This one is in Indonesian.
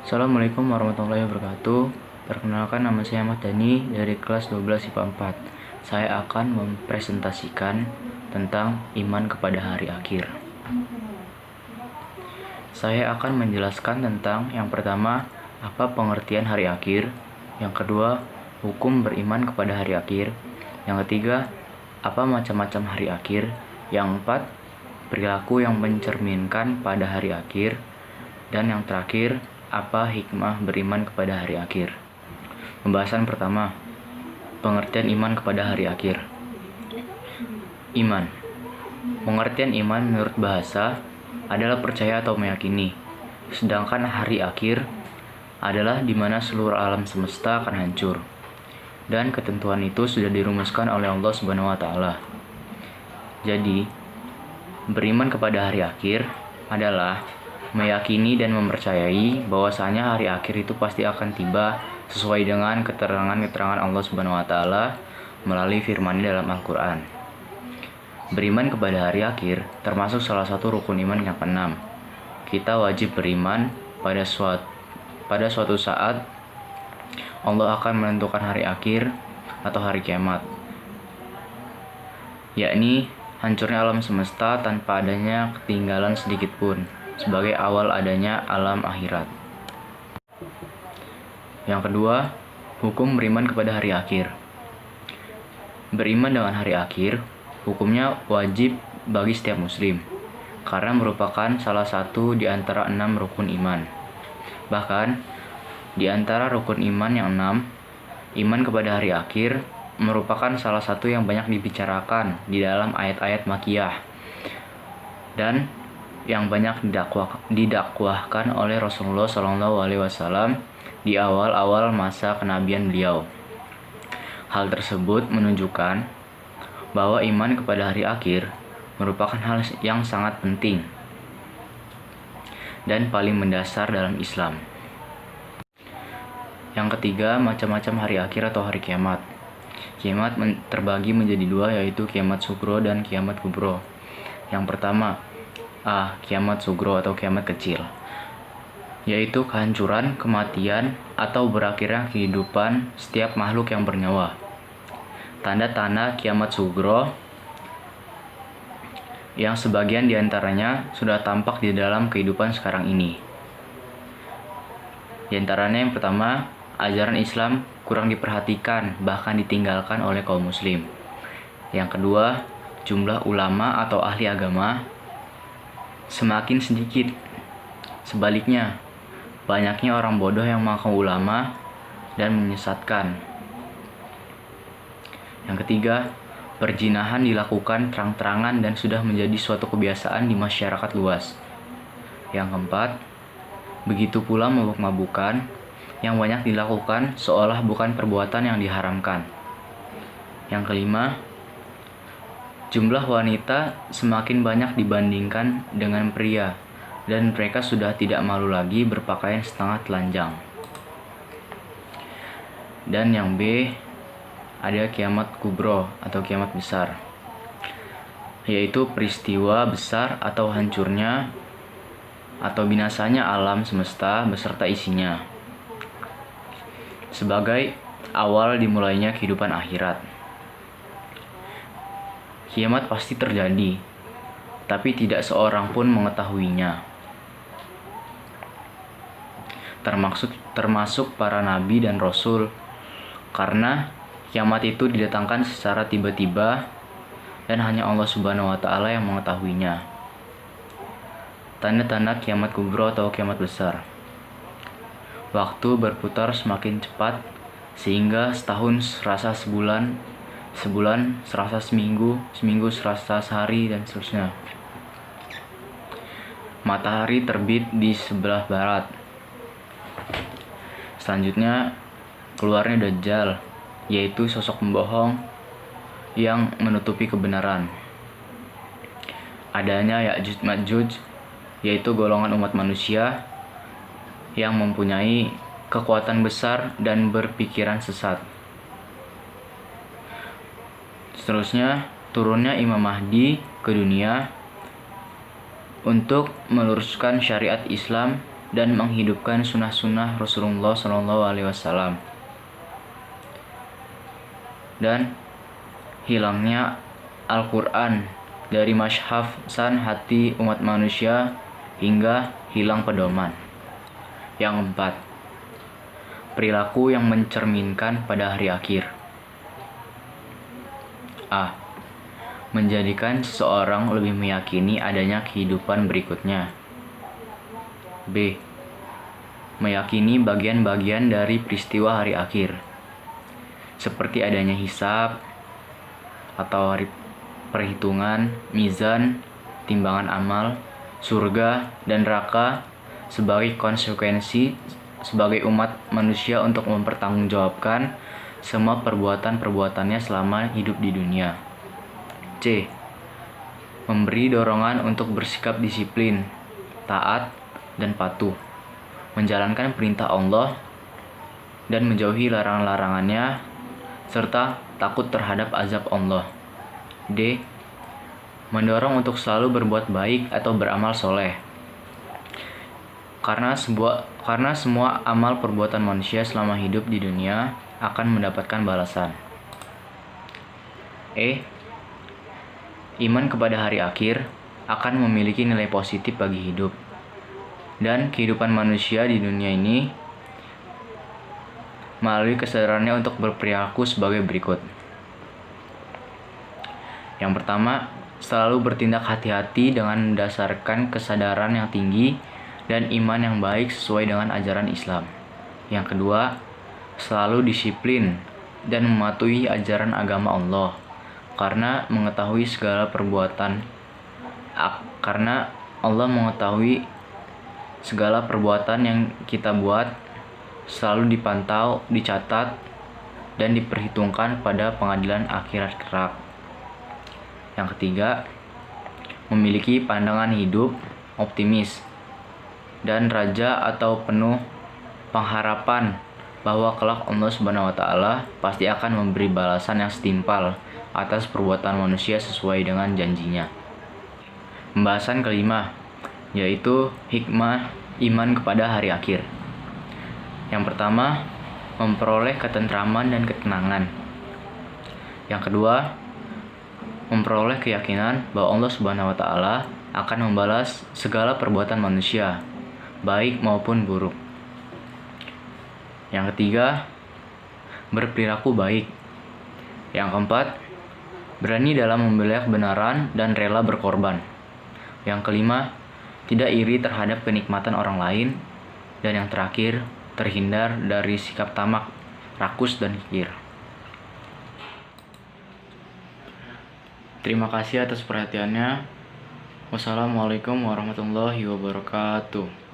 Assalamualaikum warahmatullahi wabarakatuh. Perkenalkan, nama saya Ahmad Dhani dari kelas 12 IPA 4. Saya akan mempresentasikan tentang iman kepada hari akhir. Saya akan menjelaskan tentang yang pertama, apa pengertian hari akhir. Yang kedua, hukum beriman kepada hari akhir. Yang ketiga, apa macam-macam hari akhir. Yang empat, perilaku yang mencerminkan pada hari akhir. Dan yang terakhir, apa hikmah beriman kepada hari akhir. Pembahasan pertama, pengertian iman kepada hari akhir. Iman. Pengertian iman menurut bahasa adalah percaya atau meyakini. Sedangkan hari akhir adalah di mana seluruh alam semesta akan hancur. Dan ketentuan itu sudah dirumuskan oleh Allah Subhanahu wa taala. Jadi, beriman kepada hari akhir adalah meyakini dan mempercayai bahwasanya hari akhir itu pasti akan tiba sesuai dengan keterangan-keterangan Allah Subhanahu wa taala melalui firman-Nya dalam Al-Qur'an. Beriman kepada hari akhir termasuk salah satu rukun iman yang keenam. Kita wajib beriman pada suatu saat Allah akan menentukan hari akhir atau hari kiamat, yakni hancurnya alam semesta tanpa adanya ketinggalan sedikit pun, sebagai awal adanya alam akhirat. Yang kedua, hukum beriman kepada hari akhir. Beriman dengan hari akhir, hukumnya wajib bagi setiap muslim, karena merupakan salah satu di antara 6 rukun iman. Bahkan, di antara rukun iman yang 6, iman kepada hari akhir merupakan salah satu yang banyak dibicarakan di dalam ayat-ayat Makkiyah dan yang banyak didakwahkan oleh Rasulullah SAW di awal-awal masa kenabian beliau. Hal tersebut menunjukkan bahwa iman kepada hari akhir merupakan hal yang sangat penting dan paling mendasar dalam Islam. Yang ketiga, macam-macam hari akhir atau hari kiamat. Kiamat terbagi menjadi dua, yaitu kiamat sugro dan kiamat kubro. Yang pertama, kiamat sugro atau kiamat kecil, yaitu kehancuran, kematian, atau berakhirnya kehidupan setiap makhluk yang bernyawa. Tanda-tanda kiamat sugro yang sebagian diantaranya sudah tampak di dalam kehidupan sekarang ini. Di antaranya yang pertama, ajaran Islam kurang diperhatikan, bahkan ditinggalkan oleh kaum muslim. Yang kedua, jumlah ulama atau ahli agama semakin sedikit. Sebaliknya, banyaknya orang bodoh yang mengaku ulama dan menyesatkan. Yang ketiga, perzinahan dilakukan terang-terangan dan sudah menjadi suatu kebiasaan di masyarakat luas. Yang keempat, begitu pula mabuk-mabukan yang banyak dilakukan seolah bukan perbuatan yang diharamkan. Yang kelima, jumlah wanita semakin banyak dibandingkan dengan pria, dan mereka sudah tidak malu lagi berpakaian setengah telanjang. Dan yang B, ada kiamat kubro atau kiamat besar, yaitu peristiwa besar atau hancurnya atau binasanya alam semesta beserta isinya, sebagai awal dimulainya kehidupan akhirat. Kiamat pasti terjadi, tapi tidak seorang pun mengetahuinya, termasuk para nabi dan rasul, karena kiamat itu didatangkan secara tiba-tiba dan hanya Allah Subhanahu wa taala yang mengetahuinya. Tanda-tanda kiamat kubro atau kiamat besar. Waktu berputar semakin cepat, sehingga setahun serasa sebulan, sebulan serasa seminggu, seminggu serasa sehari, dan seterusnya. Matahari terbit di sebelah barat. Selanjutnya, keluarnya Dajjal, yaitu sosok pembohong yang menutupi kebenaran. Adanya Ya'juj Ma'juj, yaitu golongan umat manusia yang mempunyai kekuatan besar dan berpikiran sesat. Seterusnya, turunnya Imam Mahdi ke dunia untuk meluruskan syariat Islam dan menghidupkan sunnah-sunnah Rasulullah SAW. Dan hilangnya Al-Quran dari masyhafsan hati umat manusia hingga hilang pedoman. Yang keempat, perilaku yang mencerminkan pada hari akhir. A. Menjadikan seseorang lebih meyakini adanya kehidupan berikutnya. B. Meyakini bagian-bagian dari peristiwa hari akhir, seperti adanya hisab atau hari perhitungan, mizan, timbangan amal, surga dan neraka sebagai konsekuensi sebagai umat manusia untuk mempertanggungjawabkan semua perbuatan-perbuatannya selama hidup di dunia. C. Memberi dorongan untuk bersikap disiplin, taat, dan patuh, menjalankan perintah Allah dan menjauhi larangan-larangannya, serta takut terhadap azab Allah. D. Mendorong untuk selalu berbuat baik atau beramal soleh, karena semua amal perbuatan manusia selama hidup di dunia akan mendapatkan balasan. E. Iman kepada hari akhir akan memiliki nilai positif bagi hidup dan kehidupan manusia di dunia ini melalui kesadarannya untuk berperilaku sebagai berikut. Yang pertama, selalu bertindak hati-hati dengan mendasarkan kesadaran yang tinggi dan iman yang baik sesuai dengan ajaran Islam. Yang kedua, selalu disiplin dan mematuhi ajaran agama Allah karena Allah mengetahui segala perbuatan yang kita buat, selalu dipantau, dicatat, dan diperhitungkan pada pengadilan akhirat kelak. Yang ketiga, memiliki pandangan hidup optimis dan raja atau penuh pengharapan bahwa kelak Allah Subhanahu wa Ta'ala pasti akan memberi balasan yang setimpal atas perbuatan manusia sesuai dengan janjinya. Pembahasan kelima, yaitu hikmah iman kepada hari akhir. Yang pertama, memperoleh ketentraman dan ketenangan. Yang kedua, memperoleh keyakinan bahwa Allah Subhanahu wa Ta'ala akan membalas segala perbuatan manusia, baik maupun buruk. Yang ketiga, berperilaku baik. Yang keempat, berani dalam membela kebenaran dan rela berkorban. Yang kelima, tidak iri terhadap kenikmatan orang lain. Dan yang terakhir, terhindar dari sikap tamak, rakus, dan kikir. Terima kasih atas perhatiannya. Wassalamualaikum warahmatullahi wabarakatuh.